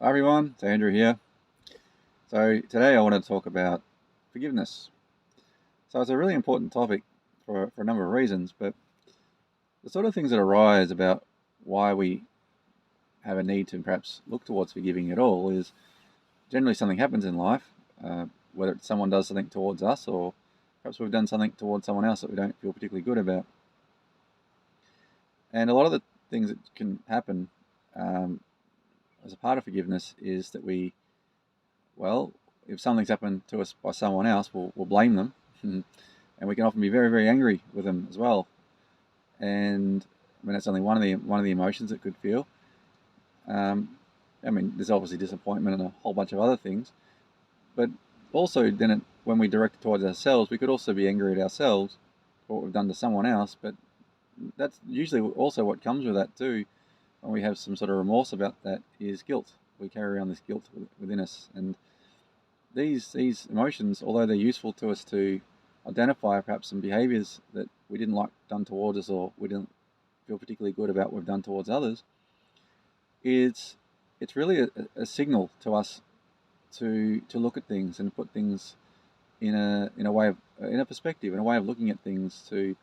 Hi everyone, it's Andrew here. So today I want to talk about forgiveness. So it's a really important topic for a number of reasons, but the sort of things that arise about why we have a need to perhaps look towards forgiving at all is generally something happens in life, whether it's someone does something towards us or perhaps we've done something towards someone else that we don't feel particularly good about. And a lot of the things that can happen um, as a part of forgiveness is that well, if something's happened to us by someone else, we'll blame them, and we can often be very, very angry with them as well. And I mean, that's only one of the emotions that could feel. Um, I mean, there's obviously disappointment and a whole bunch of other things, but also when we direct it towards ourselves, we could also be angry at ourselves for what we've done to someone else. But that's usually also what comes with that too. When we have some sort of remorse about that, is guilt. We carry around this guilt within us, and these emotions, although they're useful to us to identify perhaps some behaviours that we didn't like done towards us, or we didn't feel particularly good about what we've done towards others, it's it's really a signal to us to look at things and put things in a way of in a perspective, in a way of looking at things to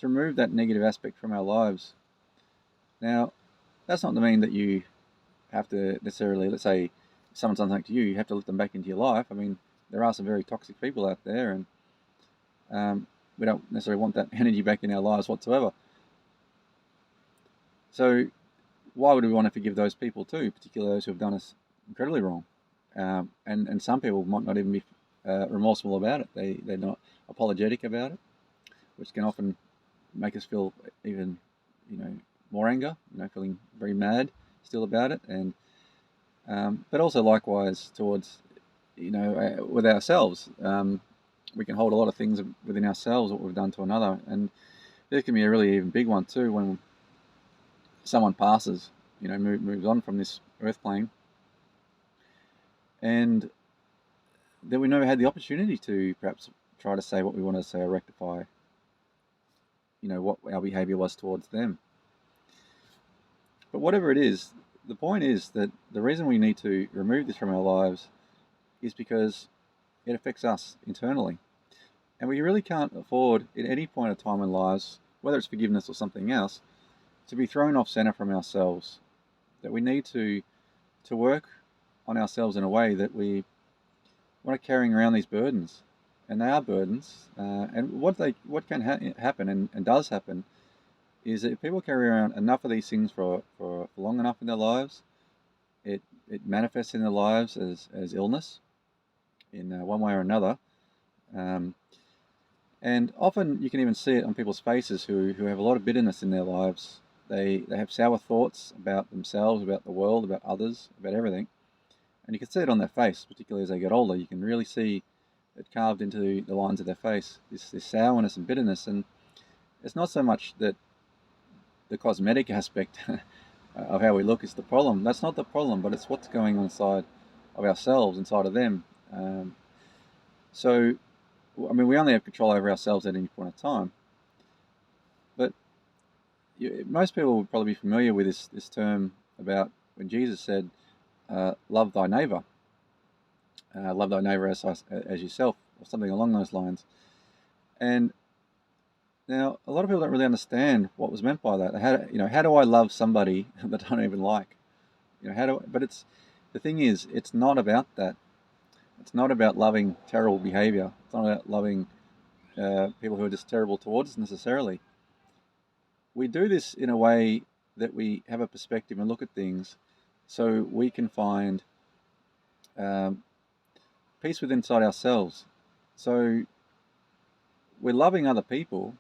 remove that negative aspect from our lives. Now, that's not to mean that you have to necessarily, let's say, if someone's done something to you, you have to let them back into your life. I mean, there are some very toxic people out there, and we don't necessarily want that energy back in our lives whatsoever. So, why would we want to forgive those people too, particularly those who have done us incredibly wrong? And some people might not even be remorseful about it. They're not apologetic about it, which can often make us feel even, you know, more anger. Feeling very mad still about it, and but also likewise towards, with ourselves. We can hold a lot of things within ourselves what we've done to another, and there can be a really even big one too when someone passes, moves on from this earth plane, and then we never had the opportunity to perhaps try to say what we want to say or rectify, what our behaviour was towards them. But whatever it is, the point is that the reason we need to remove this from our lives is because it affects us internally. And we really can't afford at any point of time in lives, whether it's forgiveness or something else, to be thrown off center from ourselves. That we need to work on ourselves in a way that we're not carrying around these burdens. And they are burdens. And what can happen and does happen is that if people carry around enough of these things for long enough in their lives, it manifests in their lives as illness in one way or another. Um, and often you can even see it on people's faces who have a lot of bitterness in their lives. They have sour thoughts about themselves, about the world, about others, about everything. And you can see it on their face, particularly as they get older. You can really see it carved into the lines of their face, this sourness and bitterness. And it's not so much that the cosmetic aspect of how we look is the problem. That's not the problem, but it's what's going on inside of ourselves, inside of them. So, I mean, we only have control over ourselves at any point in time. But most people would probably be familiar with this term about when Jesus said, "Love thy neighbor, love thy neighbor as yourself," or something along those lines. And now, a lot of people don't really understand what was meant by that. How do I love somebody that I don't even like? But the thing is, it's not about that. It's not about loving terrible behavior. It's not about loving people who are just terrible towards us necessarily. We do this in a way that we have a perspective and look at things so we can find um, peace within inside ourselves. So we're loving other people,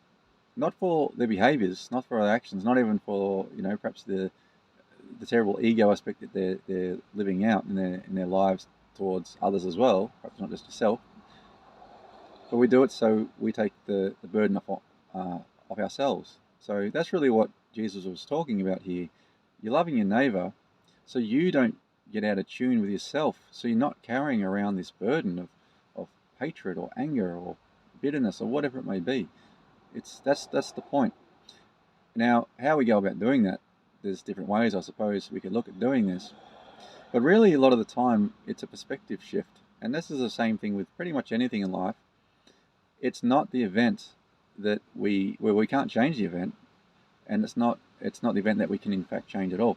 not for their behaviors, not for their actions, not even for, perhaps the terrible ego aspect that they're living out in their lives towards others as well, perhaps not just yourself. But we do it so we take the burden off ourselves. So that's really what Jesus was talking about here. You're loving your neighbor so you don't get out of tune with yourself. So you're not carrying around this burden of hatred or anger or bitterness or whatever it may be. That's the point. Now, how we go about doing that, there's different ways, I suppose, we could look at doing this. But really, a lot of the time, it's a perspective shift. And this is the same thing with pretty much anything in life. It's not the event where we can't change the event, and it's not the event that we can in fact change at all.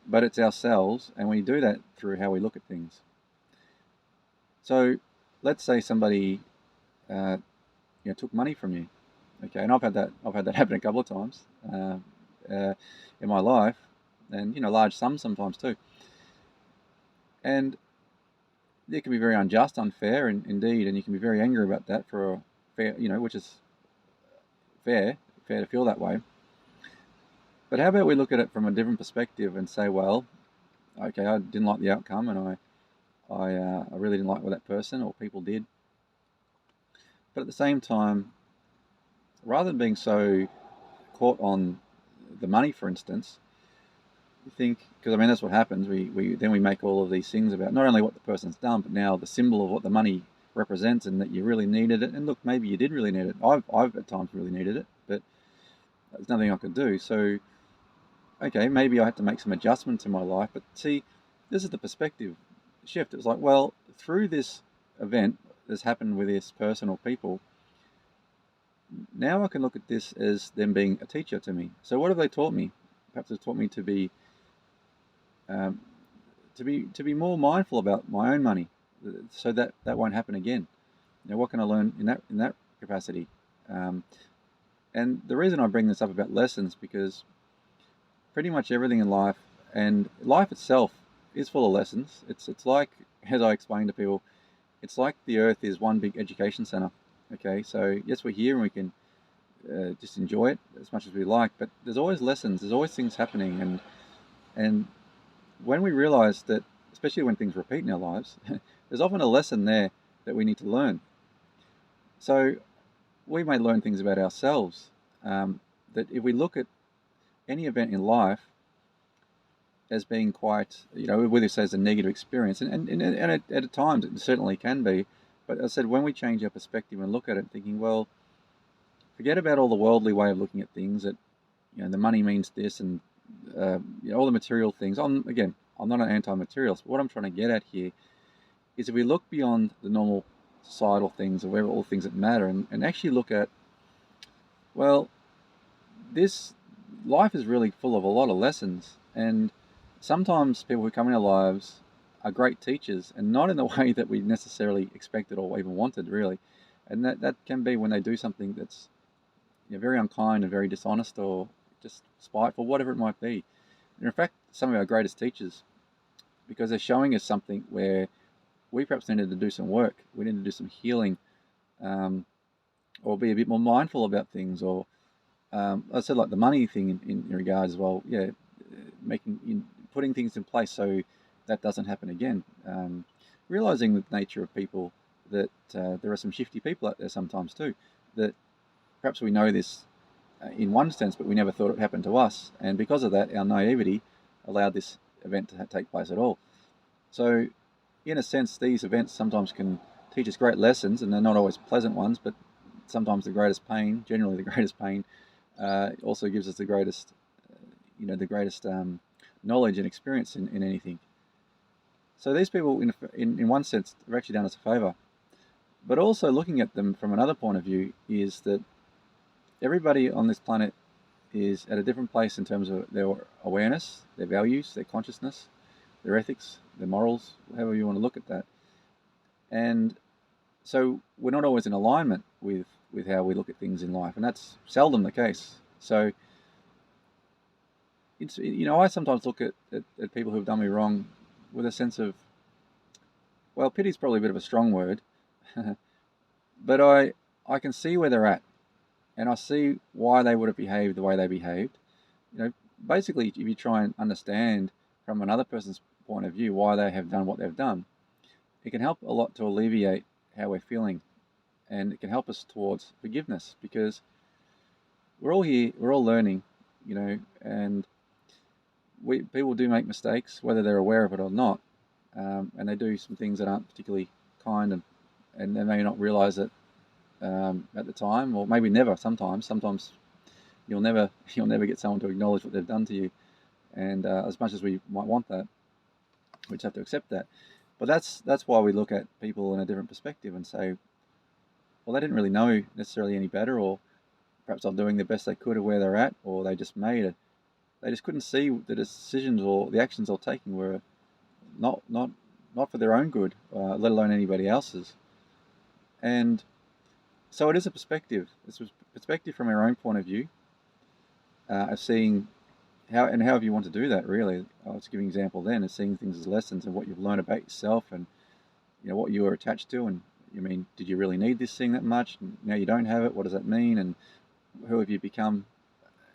But it's ourselves, and we do that through how we look at things. So, let's say somebody, took money from you. Okay, and I've had that happen a couple of times in my life, and large sums sometimes too. And it can be very unjust, unfair, indeed, and you can be very angry about that for a fair, which is fair to feel that way. But how about we look at it from a different perspective and say, well, okay, I didn't like the outcome, and I really didn't like what that person or people did. But at the same time, rather than being so caught on the money, for instance, you think, because that's what happens. We make all of these things about not only what the person's done, but now the symbol of what the money represents, and that you really needed it. And look, maybe you did really need it. I've at times really needed it, but there's nothing I could do. So, okay, maybe I had to make some adjustment to my life. But see, this is the perspective shift. It was like, well, through this event that's happened with this person or people, now I can look at this as them being a teacher to me. So what have they taught me? Perhaps they've taught me to be more mindful about my own money, so that won't happen again. What can I learn in that capacity? And the reason I bring this up about lessons, because pretty much everything in life, and life itself, is full of lessons. It's like, as I explain to people, it's like the earth is one big education center. Okay, so yes, we're here and we can just enjoy it as much as we like, but there's always lessons, there's always things happening, and when we realize that, especially when things repeat in our lives, there's often a lesson there that we need to learn. So we may learn things about ourselves, that if we look at any event in life as being quite, whether it says a negative experience, and at times it certainly can be, but as I said, when we change our perspective and look at it thinking, well, forget about all the worldly way of looking at things, that the money means this, and all the material things. I'm not an anti-materialist, but what I'm trying to get at here is, if we look beyond the normal societal things, or all things that matter, and actually look at, well, this life is really full of a lot of lessons, and sometimes people who come in our lives are great teachers, and not in the way that we necessarily expected or even wanted, really. And that can be when they do something that's very unkind and very dishonest, or just spiteful, whatever it might be. And in fact, some of our greatest teachers, because they're showing us something where we perhaps needed to do some work, we needed to do some healing, or be a bit more mindful about things, or I said, like the money thing in regards as well, putting things in place so that doesn't happen again. Realizing the nature of people, that there are some shifty people out there sometimes too, that perhaps we know this in one sense, but we never thought it happened to us, and because of that, our naivety allowed this event to take place at all. So, in a sense, these events sometimes can teach us great lessons, and they're not always pleasant ones, but sometimes the greatest pain, generally the greatest pain, also gives us the greatest, knowledge and experience in anything. So these people, in one sense, have actually done us a favour. But also looking at them from another point of view is that everybody on this planet is at a different place in terms of their awareness, their values, their consciousness, their ethics, their morals, however you want to look at that. And so we're not always in alignment with how we look at things in life, and that's seldom the case. So it's, I sometimes look at people who've done me wrong with a sense of, well, pity is probably a bit of a strong word, but I can see where they're at, and I see why they would have behaved the way they behaved. Basically, if you try and understand from another person's point of view why they have done what they've done, it can help a lot to alleviate how we're feeling, and it can help us towards forgiveness, because we're all here, we're all learning, and people do make mistakes, whether they're aware of it or not, and they do some things that aren't particularly kind, and they may not realize it at the time, or maybe never. Sometimes you'll never get someone to acknowledge what they've done to you, and as much as we might want that. We just have to accept that. But that's why we look at people in a different perspective and say, well, they didn't really know necessarily any better, or perhaps they're doing the best they could of where they're at, or they just made it. They just couldn't see the decisions or the actions they're taking were not for their own good, let alone anybody else's. And so it is a perspective. It's a perspective from our own point of view, of seeing however you want to do that. Really, I was giving an example then of seeing things as lessons and what you've learned about yourself, and what you were attached to, and did you really need this thing that much? And now you don't have it. What does that mean? And who have you become?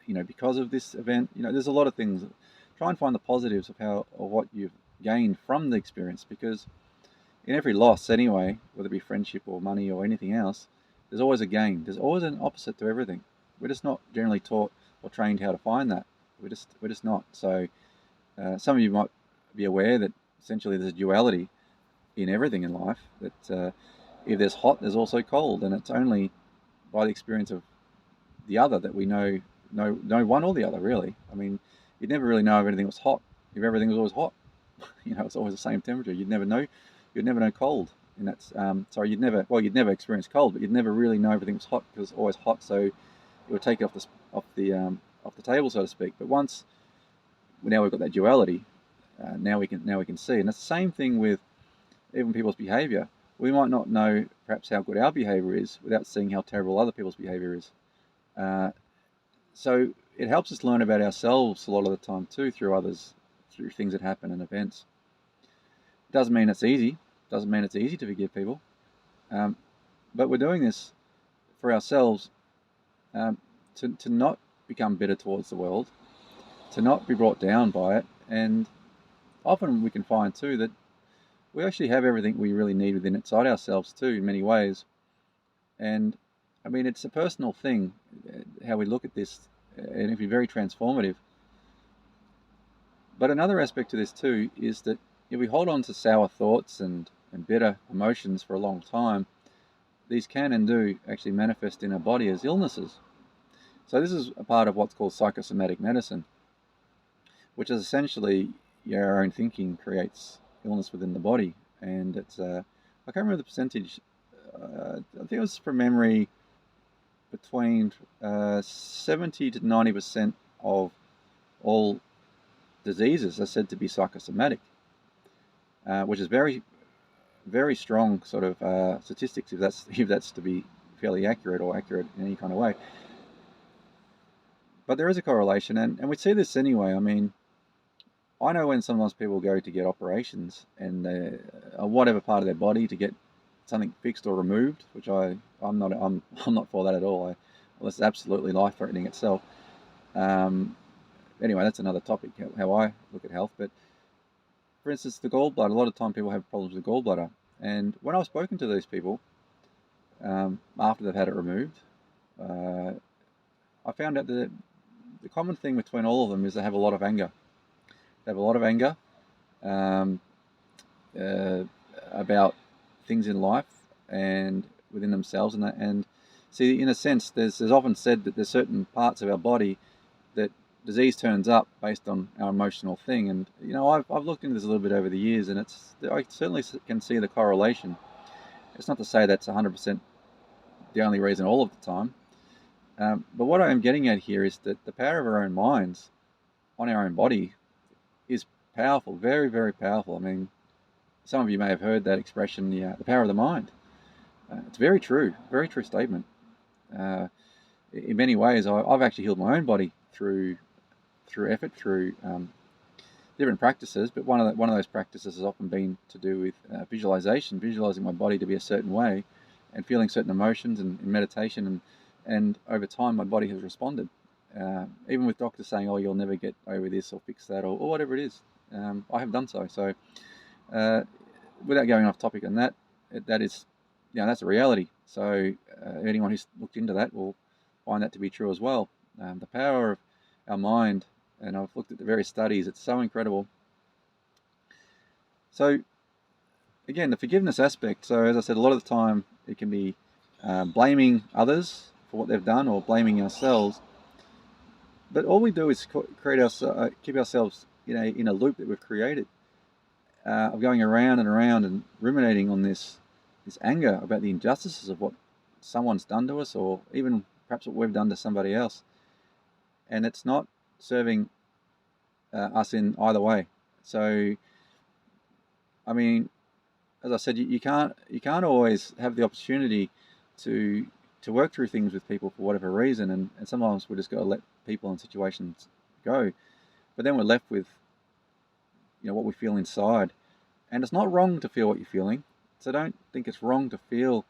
Because of this event. There's a lot of things. Try and find the positives of what you've gained from the experience, because in every loss anyway, whether it be friendship or money or anything else, there's always a gain. There's always an opposite to everything. We're just not generally taught or trained how to find that. We're just not. So some of you might be aware that essentially there's a duality in everything in life, that if there's hot, there's also cold, and it's only by the experience of the other that we know one or the other, really. You'd never really know if anything was hot if everything was always hot. It's always the same temperature. You'd never know cold, and that's you'd never experience cold, but you'd never really know everything was hot because it's always hot. So it would take it off the table, so to speak. But now we've got that duality. Now we can see, and it's the same thing with even people's behaviour. We might not know perhaps how good our behaviour is without seeing how terrible other people's behaviour is. So it helps us learn about ourselves a lot of the time too, through others, through things that happen and events. It doesn't mean it's easy. Doesn't mean it's easy to forgive people. But we're doing this for ourselves, to not become bitter towards the world, to not be brought down by it. And often we can find too that we actually have everything we really need within inside ourselves too, in many ways. And it's a personal thing, how we look at this, and it can be very transformative. But another aspect to this too is that if we hold on to sour thoughts and bitter emotions for a long time, these can and do actually manifest in our body as illnesses. So this is a part of what's called psychosomatic medicine, which is essentially our own thinking creates illness within the body. And it's I can't remember the percentage. I think it was from memory, between 70 to 90% of all diseases are said to be psychosomatic, which is very, very strong sort of statistics, if that's to be fairly accurate or accurate in any kind of way. But there is a correlation, and we see this anyway. I know when sometimes people go to get operations and whatever part of their body to get something fixed or removed, which I'm not for that at all. Well, it's absolutely life-threatening itself. Anyway, that's another topic, how I look at health. But for instance, the gallbladder, a lot of time people have problems with gallbladder. And when I've spoken to these people, after they've had it removed, I found out that the common thing between all of them is they have a lot of anger. They have a lot of anger about things in life and within themselves, and see, in a sense, there's often said that there's certain parts of our body that disease turns up based on our emotional thing. And I've looked into this a little bit over the years, and I certainly can see the correlation. It's not to say that's 100% the only reason all of the time, but what I am getting at here is that the power of our own minds on our own body is powerful, very, very powerful. Some of you may have heard that expression, the power of the mind. It's very true statement. In many ways, I've actually healed my own body through effort, through different practices. But one of those practices has often been to do with visualization, visualizing my body to be a certain way, and feeling certain emotions, and in meditation, and over time my body has responded. Even with doctors saying, "Oh, you'll never get over this or fix that," or whatever it is, I have done so. So, without going off topic on that, that is, that's a reality. So, anyone who's looked into that will find that to be true as well. The power of our mind, and I've looked at the various studies, it's so incredible. So, again, the forgiveness aspect. So, as I said, a lot of the time it can be blaming others for what they've done, or blaming ourselves. But all we do is keep ourselves in a loop that we've created. of going around and around and ruminating on this anger about the injustices of what someone's done to us, or even perhaps what we've done to somebody else, and it's not serving us in either way. So, I mean, as I said, you can't always have the opportunity to work through things with people for whatever reason, and sometimes we just got to let people and situations go. But then we're left with what we feel inside, and it's not wrong to feel what you're feeling. So don't think it's wrong to feel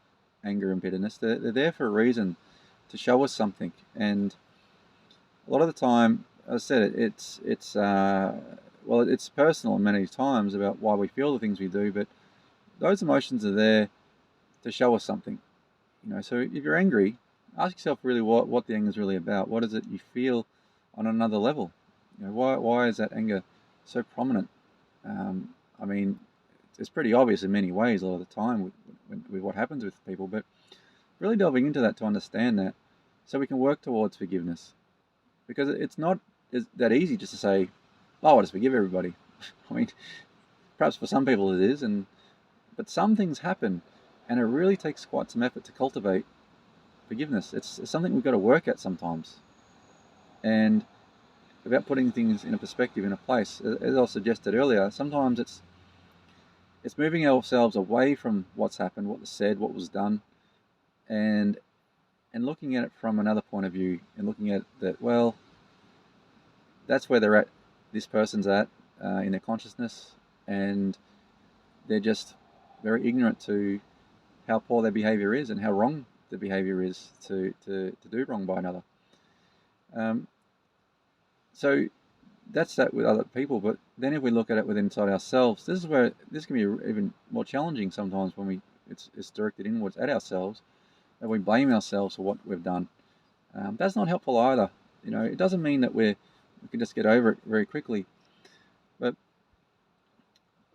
anger and bitterness. They're there for a reason, to show us something. And a lot of the time, as I said, it's personal many times about why we feel the things we do, but those emotions are there to show us something. So if you're angry, ask yourself really what the anger is really about. What is it you feel on another level? Why is that anger so prominent? I mean, it's pretty obvious in many ways a lot of the time with what happens with people, but really delving into that to understand that, so we can work towards forgiveness. Because it's not that easy just to say, "Oh, I'll just forgive everybody." I mean, perhaps for some people it is, but some things happen, and it really takes quite some effort to cultivate forgiveness. It's something we've got to work at sometimes, and about putting things in a perspective, in a place. As I suggested earlier, sometimes it's moving ourselves away from what's happened, what was said, what was done, and looking at it from another point of view, and looking at that, well, that's where they're at, this person's at in their consciousness, and they're just very ignorant to how poor their behavior is and how wrong the behavior is to do wrong by another. So that's that with other people, but then if we look at it within inside ourselves, this is where this can be even more challenging sometimes, when it's directed inwards at ourselves, and we blame ourselves for what we've done. That's not helpful either. It doesn't mean that we can just get over it very quickly, but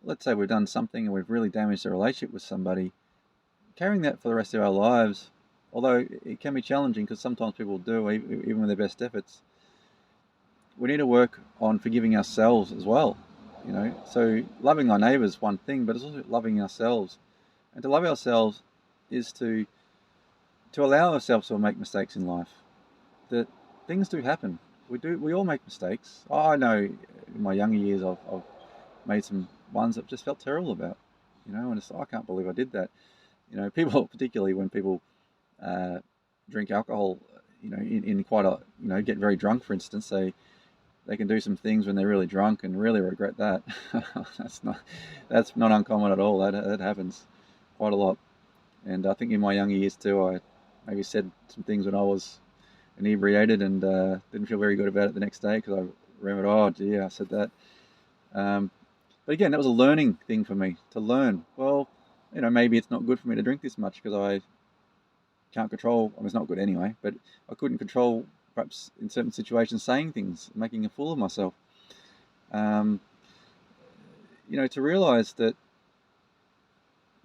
let's say we've done something and we've really damaged a relationship with somebody. Carrying that for the rest of our lives, although it can be challenging because sometimes people do, even with their best efforts, we need to work on forgiving ourselves as well. So loving our neighbour is one thing, but it's also loving ourselves. And to love ourselves is to allow ourselves to make mistakes in life. That things do happen. We all make mistakes. I know in my younger years I've made some ones that just felt terrible about. And it's, I can't believe I did that. People, particularly when people drink alcohol, in quite a, get very drunk, for instance, they can do some things when they're really drunk and really regret that. That's not uncommon at all. That happens quite a lot. And I think in my younger years too, I maybe said some things when I was inebriated and didn't feel very good about it the next day, because I remembered, oh dear, I said that. But again, that was a learning thing for me, to learn, well, maybe it's not good for me to drink this much because I can't control, it's not good anyway, but I couldn't control, perhaps in certain situations, saying things, making a fool of myself. To realise that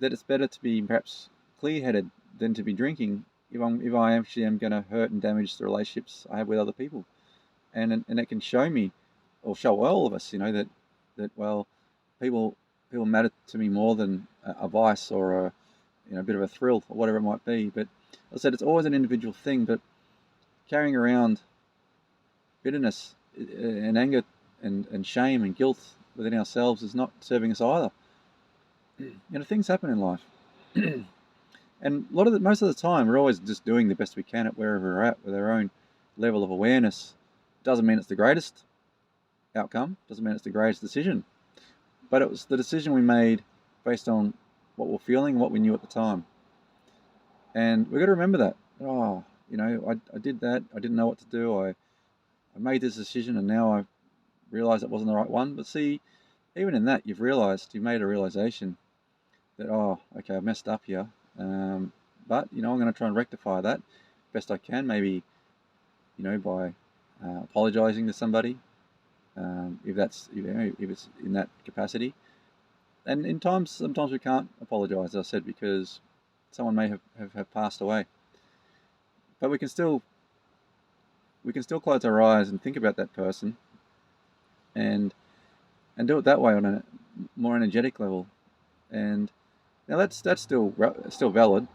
it's better to be perhaps clear-headed than to be drinking if I actually am going to hurt and damage the relationships I have with other people. And it can show me, or show all of us, that well, people matter to me more than a vice or a bit of a thrill or whatever it might be. But as I said, it's always an individual thing, but carrying around bitterness and anger and shame and guilt within ourselves is not serving us either. Things happen in life. And most of the time, we're always just doing the best we can at wherever we're at with our own level of awareness. Doesn't mean it's the greatest outcome, doesn't mean it's the greatest decision, but it was the decision we made based on what we're feeling, what we knew at the time. And we've got to remember that. I did that, I didn't know what to do, I made this decision, and now I realise it wasn't the right one. But see, even in that, you've made a realisation that, oh, okay, I messed up here. But, I'm going to try and rectify that best I can, maybe, by apologising to somebody, if it's in that capacity. And sometimes we can't apologise, as I said, because someone may have passed away. But we can still close our eyes and think about that person, and do it that way, on more energetic level. And now that's still valid,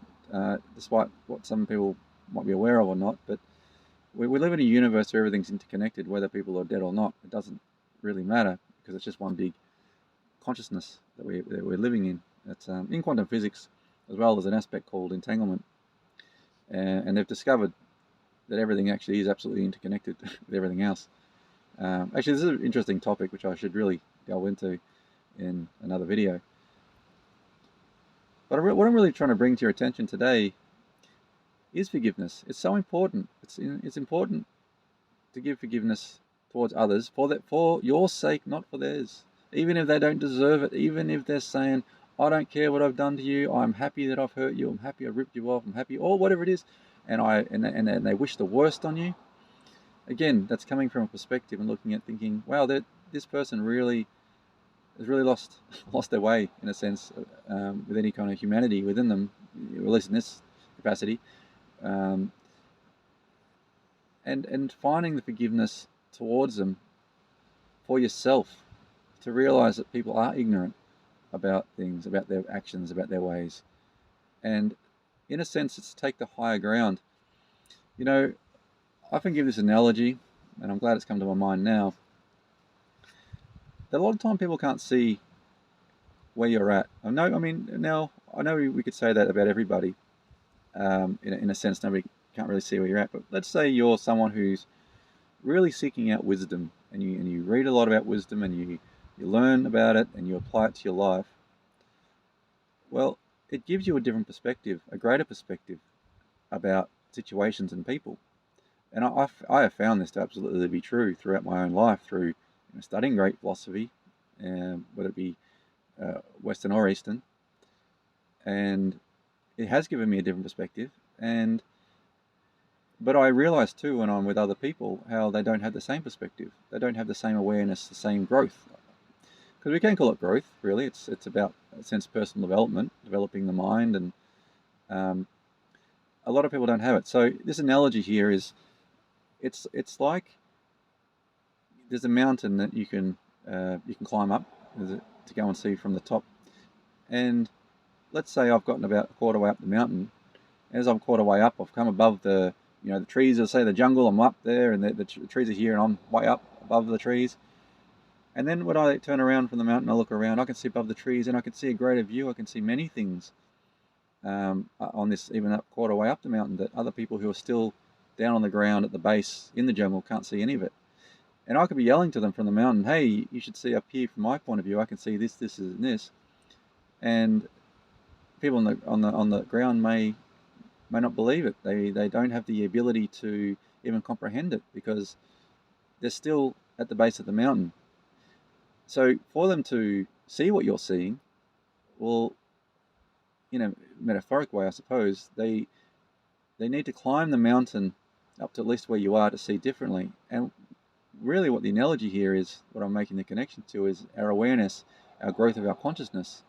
despite what some people might be aware of or not. But we live in a universe where everything's interconnected, whether people are dead or not. It doesn't really matter, because it's just one big consciousness that we're living in. It's in quantum physics as well. There's an aspect called entanglement, and they've discovered that everything actually is absolutely interconnected with everything else. Actually, this is an interesting topic which I should really delve into in another video. But what I'm really trying to bring to your attention today is forgiveness. It's so important. It's important to give forgiveness towards others for your sake, not for theirs. Even if they don't deserve it, even if they're saying, I don't care what I've done to you, I'm happy that I've hurt you, I'm happy I ripped you off, I'm happy, or whatever it is, and they wish the worst on you. Again, that's coming from a perspective and looking at thinking, wow, this person really has really lost their way, in a sense, with any kind of humanity within them, at least in this capacity. And finding the forgiveness towards them for yourself, to realize that people are ignorant about things, about their actions, about their ways. And in a sense, it's to take the higher ground. You know, I often give this analogy, and I'm glad it's come to my mind now, that a lot of time people can't see where you're at. I know we could say that about everybody. In a sense, nobody can't really see where you're at. But let's say you're someone who's really seeking out wisdom, and you read a lot about wisdom, and you learn about it, and you apply it to your life. Well, it gives you a different perspective, a greater perspective about situations and people. And I have found this to absolutely be true throughout my own life, through studying great philosophy, whether it be Western or Eastern. And it has given me a different perspective. But I realize too, when I'm with other people, how they don't have the same perspective. They don't have the same awareness, the same growth. Because we can call it growth, really. It's about, in a sense, personal development, developing the mind, and a lot of people don't have it. So this analogy here is, it's like there's a mountain that you can climb up to go and see from the top. And let's say I've gotten about a quarter way up the mountain. As I'm a quarter way up, I've come above the trees, or say the jungle. I'm up there, and the trees are here, and I'm way up above the trees. And then when I turn around from the mountain, I look around, I can see above the trees, and I can see a greater view. I can see many things on this, even up quarter way up the mountain, that other people who are still down on the ground at the base in the jungle can't see any of it. And I could be yelling to them from the mountain, hey, you should see up here from my point of view. I can see this, this, and this. And people on the ground may not believe it. They don't have the ability to even comprehend it, because they're still at the base of the mountain. So for them to see what you're seeing, well, in a metaphoric way, I suppose, they need to climb the mountain up to at least where you are to see differently. And really what the analogy here is, what I'm making the connection to, is our awareness, our growth of our consciousness.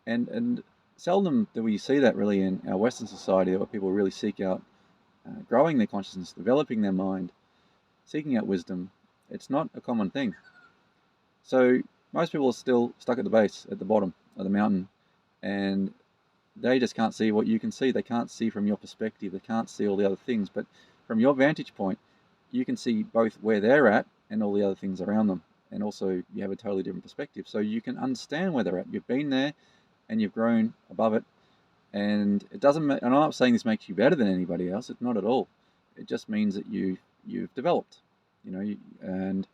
And seldom do we see that really in our Western society, where people really seek out growing their consciousness, developing their mind, seeking out wisdom. It's not a common thing. So most people are still stuck at the base, at the bottom of the mountain, and they just can't see what you can see. They can't see from your perspective. They can't see all the other things. But from your vantage point, you can see both where they're at and all the other things around them. And also you have a totally different perspective. So you can understand where they're at. You've been there and you've grown above it. And it doesn't, and I'm not saying this makes you better than anybody else. It's not at all. It just means that you've developed, and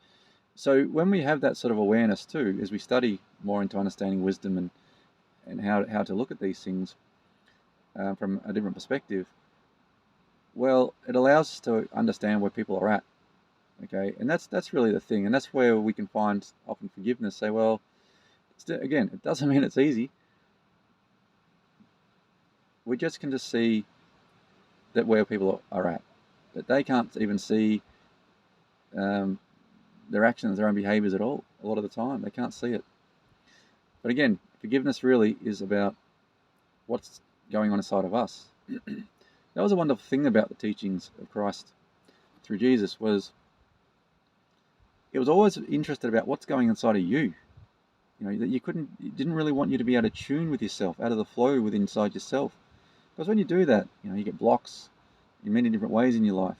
so when we have that sort of awareness too, as we study more into understanding wisdom and how to look at these things from a different perspective, well, it allows us to understand where people are at. Okay, and that's really the thing, and that's where we can find often forgiveness. Say, well, again, it doesn't mean it's easy. We just can just see that where people are at, that they can't even see their actions, their own behaviors at all. A lot of the time, they can't see it. But again, forgiveness really is about what's going on inside of us. That was a wonderful thing about the teachings of Christ through Jesus, was it was always interested about what's going inside of you. that you didn't really want you to be out of tune with yourself, out of the flow with inside yourself. Because when you do that, you get blocks in many different ways in your life.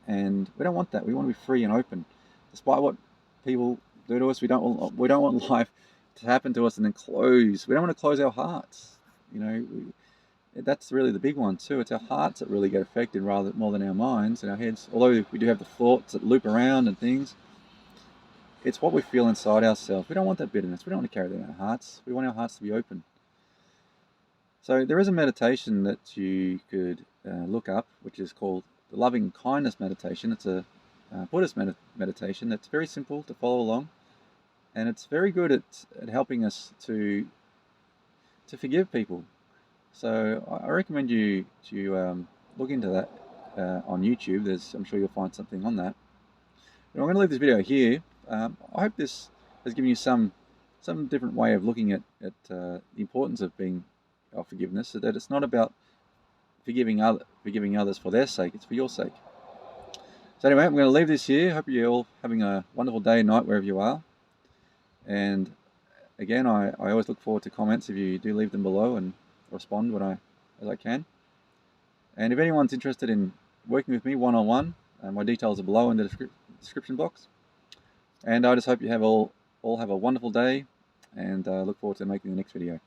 And we don't want that. We want to be free and open. Despite what people do to us, we don't want life to happen to us and then close. We don't want to close our hearts. That's really the big one too. It's our hearts that really get affected more than our minds and our heads. Although we do have the thoughts that loop around and things, it's what we feel inside ourselves. We don't want that bitterness. We don't want to carry that in our hearts. We want our hearts to be open. So there is a meditation that you could look up, which is called the loving kindness meditation. It's a Buddhist meditation that's very simple to follow along, and it's very good at helping us to forgive people. So I recommend you to look into that on YouTube. I'm sure you'll find something on that. But I'm going to leave this video here. I hope this has given you some different way of looking at the importance of forgiveness, so that it's not about forgiving others for their sake, it's for your sake. So anyway, I'm going to leave this here. Hope you're all having a wonderful day and night wherever you are. And again, I always look forward to comments if you do leave them below, and respond as I can. And if anyone's interested in working with me one-on-one, my details are below in the description box. And I just hope you all have a wonderful day, and look forward to making the next video.